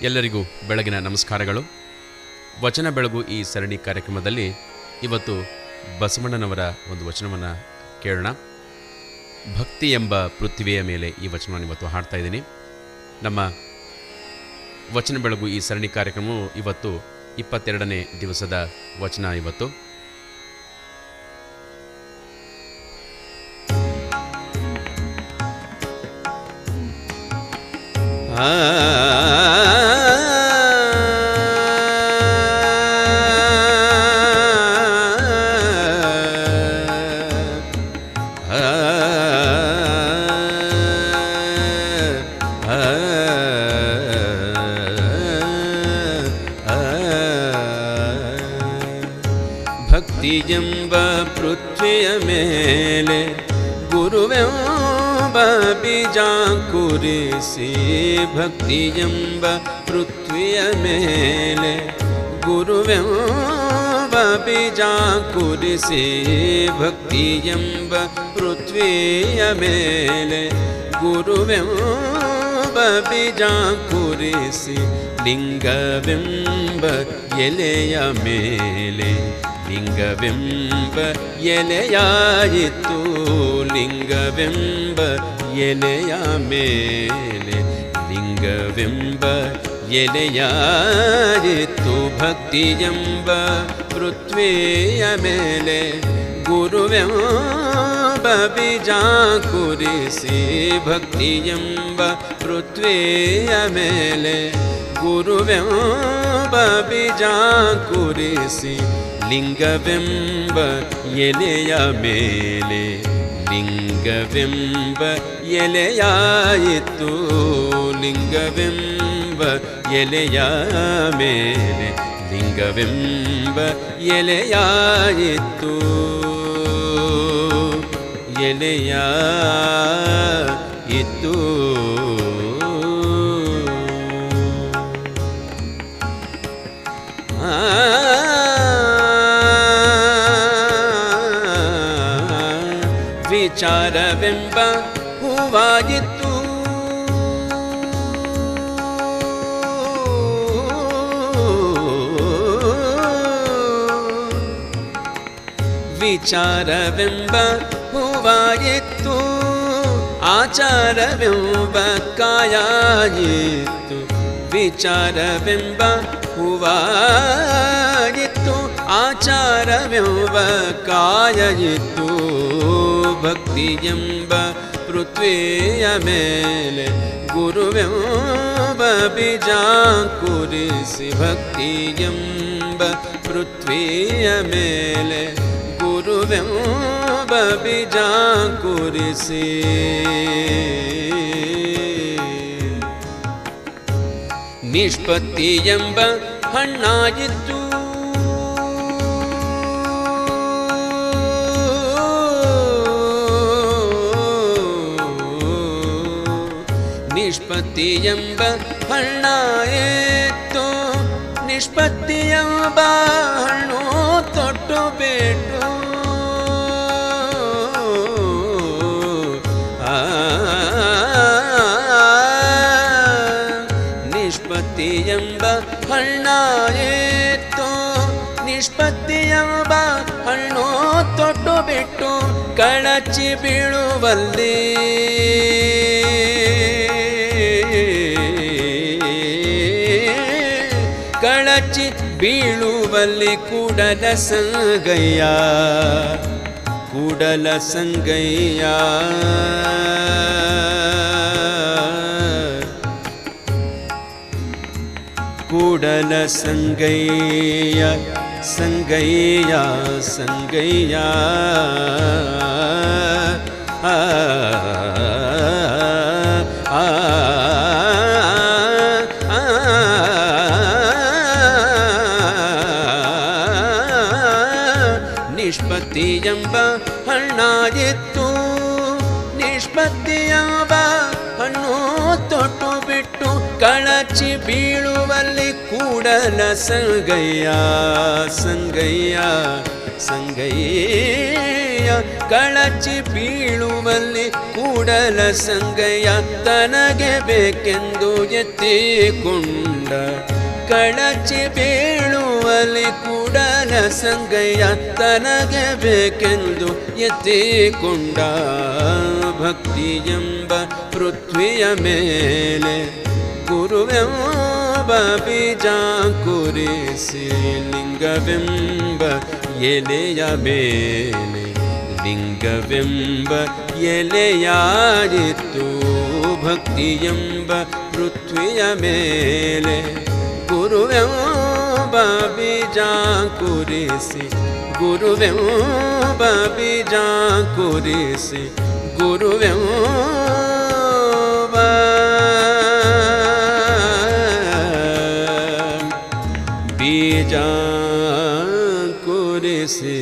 ಎಲ್ಲರಿಗೂ ಬೆಳಗಿನ ನಮಸ್ಕಾರಗಳು. ವಚನ ಬೆಳಗು ಈ ಸರಣಿ ಕಾರ್ಯಕ್ರಮದಲ್ಲಿ ಇವತ್ತು ಬಸವಣ್ಣನವರ ಒಂದು ವಚನವನ್ನು ಕೇಳೋಣ. ಭಕ್ತಿ ಎಂಬ ಪೃಥ್ವಿಯ ಮೇಲೆ ಈ ವಚನವನ್ನು ಇವತ್ತು ಹಾಡ್ತಾ ಇದ್ದೀನಿ. ನಮ್ಮ ವಚನ ಬೆಳಗು ಈ ಸರಣಿ ಕಾರ್ಯಕ್ರಮವು ಇವತ್ತು 22ನೇ ದಿವಸದ ವಚನ. ಇವತ್ತು ಭಕ್ತಿಯೆಂಬ ಪೃಥ್ವಿಯ ಮೇಲೆ ಗುರುವೆಂಬ ಬೀಜಾಂಕುರಿಸಿ, ಭಕ್ತಿಯೆಂಬ ಪೃಥ್ವಿಯ ಮೇಲೆ ಗುರುವೆಂಬ ಬೀಜಾಂಕುರಿಸಿ, ಭಕ್ತಿಯೆಂಬ ಪೃಥ್ವಿಯ ಮೇಲೆ ಗುರುವೆಂಬ ಬೀಜಾಂಕುರಿಸಿ, ಲಿಂಗವೆಂಬ ಎಲೆಯ ಮೇಲೆ ಲಿಂಗವೆಂಬ ಎಲೆಯಾಯಿತು, ಲಿಂಗವೆಂಬ ಎಲೆಯ ಮೇಲೆ ಲಿಂಗವೆಂಬ ಎಲೆಯಾಯಿತು, ಭಕ್ತಿಯೆಂಬ ಪೃಥ್ವಿಯ ಮೇಲೆ ಗುರುವೆಂಬ ಬೀಜಾಂಕುರಿಸಿ, ಭಕ್ತಿಯೆಂಬ ಪೃಥ್ವಿಯ ಮೇಲೆ ಗುರುವೆಂಬ ಬೀಜಾಂಕುರಿಸಿ, ಲಿಂಗವೆಂಬ ಎಲೆಯ ಮೇಲೆ ಲಿಂಗವೆಂಬ ಎಲೆಯಾಯಿತು, ಲಿಂಗವೆಂಬ ಎಲೆಯ ಮೇಲೆ ಲಿಂಗವೆಂಬ ಎಲೆಯಾಯಿತು, ಎಲೆಯಾಯಿತು. ವಿಚಾರವೆಂಬ ಹೂವಾಗಿತ್ತು, ವಿಚಾರವೆಂಬ ಹೂವಾಗಿತ್ತು, ಆಚಾರವೆಂಬ ಕಾಯಾಯಿತು, ವಿಚಾರವೆಂಬ ಹೂವಾಗಿತ್ತು, ಆಚಾರವೆಂಬ ಕಾಯಾಯಿತು, ಭಕ್ತಿಯೆಂಬ ಪೃಥ್ವಿಯ ಮೇಲೆ ಗುರುವೆಂಬ ಬೀಜಾಂಕುರಿಸಿ, ಭಕ್ತಿಯೆಂಬ ಪೃಥ್ವಿಯ ಮೇಲೆ ಗುರುವೆಂಬ ಬೀಜಾಂಕುರಿಸಿ, ನಿಷ್ಪತ್ತಿಯೆಂಬ ಹಣ್ಣಾಯಿತು, ನಿಷ್ಪತ್ತಿಯೆಂಬ ಹಣ್ಣಾಯಿತು, ನಿಷ್ಪತ್ತಿಯೆಂಬ ಹಣ್ಣು ತೊಟ್ಟು ಬಿಟ್ಟು, ನಿಷ್ಪತ್ತಿಯೆಂಬ ಹಣ್ಣಾಯಿತು, ನಿಷ್ಪತ್ತಿಯೆಂಬ ಹಣ್ಣು ತೊಟ್ಟು ಬಿಟ್ಟು, ಕಳಚಿ ಬೀಳುವಲ್ಲಿ ಕಳಚಿ ಬೀಳುವಲ್ಲಿ ಕೂಡಲ ಸಂಗಯ್ಯ, ಕೂಡಲ ಸಂಗಯ್ಯ, ಕೂಡಲ ಸಂಗಯ್ಯ, ಸಂಗಯ್ಯ, ಸಂಗಯ್ಯ, ಆ ನಿಷ್ಪತ್ತಿಯೆಂಬ ಹಣ್ಣಾಯಿತು, ನಿಷ್ಪತ್ತಿಯೆಂಬ ಹಣ್ಣು ತೊಟ್ಟು ಬಿಟ್ಟು, ಕಳಚಿ ಬೀಳುವಲ್ಲಿ ಕೂಡಲ ಸಂಗಯ್ಯ, ಸಂಗಯ್ಯ, ಸಂಗಯ್ಯ, ಕಳಚಿ ಬೀಳುವಲ್ಲಿ ಕೂಡಲ ಸಂಗಯ್ಯ, ತನಗೆ ಬೇಕೆಂದು ಎತ್ತಿಕೊಂಡು ಕಳಚಿ ಬೀಳುವಲ್ಲಿ ಕೂಡಲ ಸಂಗಯ್ಯ ತನಗೆ ಬೇಕೆಂದು ಎತ್ತಿಕೊಂಡ ಭಕ್ತಿಯೆಂಬ ಪೃಥ್ವಿಯ ಮೇಲೆ ಗುರುವೆಂಬ ಬೀಜ ಕುರಿಸಿ ಲಿಂಗವೆಂಬ ಎಲೆಯ ಮೇಲೆ ಲಿಂಗವೆಂಬ ಎಲೆಯಾಯಿತು ಭಕ್ತಿಯೆಂಬ ಪೃಥ್ವಿಯ ಮೇಲೆ ಗುರುವೆಂಬ ಬೀಜ ಕುರಿಸಿ ಗುರುವೆಂಬ ಬೀಜ ಕುರಿಸಿ ಗುರುವೆಂಬ ಬೀಜ ಕುರಿಸಿ